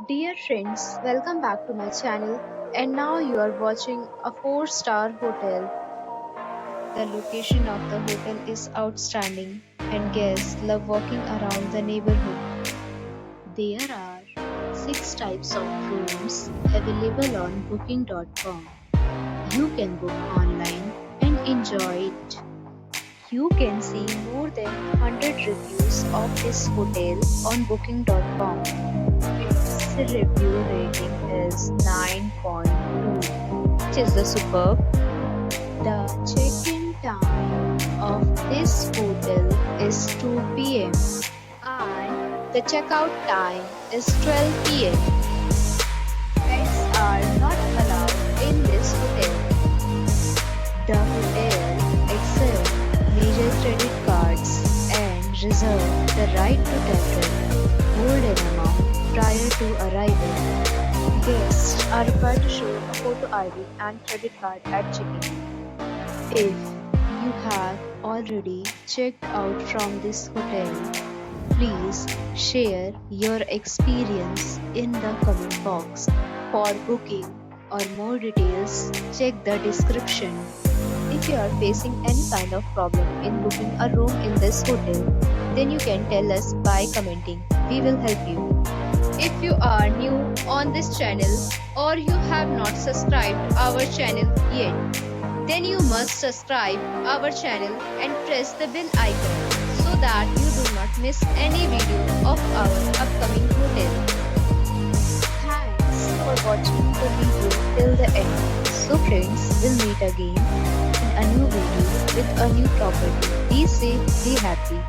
Dear friends, welcome back to my channel. And now you are watching a 4-star hotel. The location of the hotel is outstanding and guests love walking around the neighborhood. There are 6 types of rooms available on booking.com. You can book online and enjoy it. You can see more than 100 reviews of this hotel on booking.com. Its review rating is 9.2, which is the superb. The check-in time of this hotel is 2 p.m. and the checkout time is 12 p.m. Pets are not allowed in this hotel. The hotel accepts major credit cards and reserves the right to temporarily hold an amount prior to arrival. Guests are required to show a photo ID and credit card at check-in. If you have already checked out from this hotel, please share your experience in the comment box. For booking or more details, check the description. If you are facing any kind of problem in booking a room in this hotel, then you can tell us by commenting. We will help you. If you are new on this channel or you have not subscribed our channel yet, then you must subscribe our channel and press the bell icon so that you do not miss any video of our upcoming hotel. Thanks for watching the video till the end. So friends, we'll meet again in a new video with a new property. Be safe, be happy.